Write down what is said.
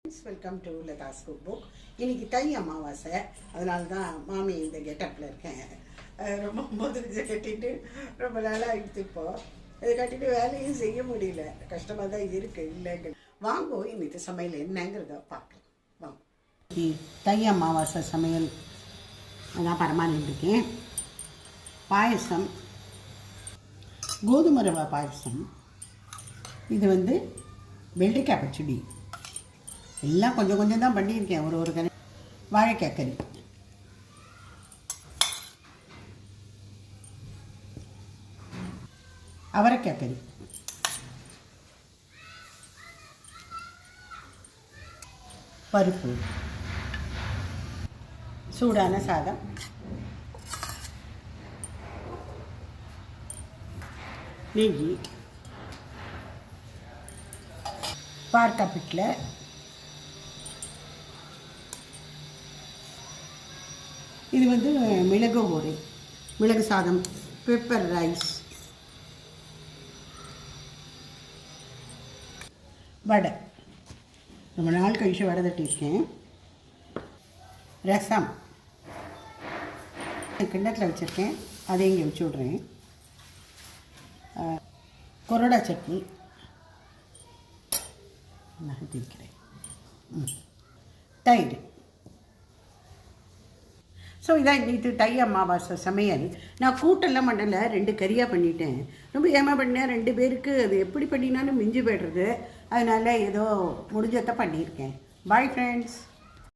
Welcome to Latha's cook book. இன்னைக்கு தை அமாவாசை, அதனால தான் மாமி இந்த கெட்டப்பில் இருக்கேன். ரொம்ப முதலிஜை கட்டிட்டு ரொம்ப நாளாக ஆகிடுது. இப்போது இதை கட்டிட்டு வேலையும் செய்ய முடியல, கஷ்டமாக தான் இருக்குது. இல்லைங்க வாங்கோ, இன்னைக்கு சமையல் என்னங்கிறத பார்க்கலாம் வாங்க. தை அமாவாசை சமையல் அதான் பரமாறிட்டுருக்கேன். பாயசம், கோதுமை ரவை பாயசம். இது வெள்ளரிக்காய் பச்சடி. எல்லாம் கொஞ்சம் கொஞ்சம் தான் பண்ணியிருக்கேன். ஒரு கறி வாழைக்காய் கறி, அவரைக்காய் கறி, பருப்பு, சூடான சாதம், நெய், பார்க்காப்பிட்டில் இது மிளகு ஓரை, மிளகு சாதம், பெப்பர் ரைஸ், வடை. ரொம்ப நாள் கழிச்சு வடை தட்டியிருக்கேன். ரசம் கிண்ணத்தில் வச்சுருக்கேன், அதை இங்கே வச்சு விட்றேன். கொரடா சட்னி நகர்த்திருக்கிறேன். தயிர். ஸோ இதான் இன்னைக்கு தை அமாவாசை சமையல். நான் கூட்டெல்லாம் பண்ணலை, 2 கறியாக பண்ணிட்டேன். ரொம்ப ஏமா பண்ணேன், 2 பேருக்கு அது எப்படி பண்ணினாலும் மிஞ்சி போய்டுறது. அதனால் ஏதோ முடிஞ்சதை பண்ணியிருக்கேன். Bye friends.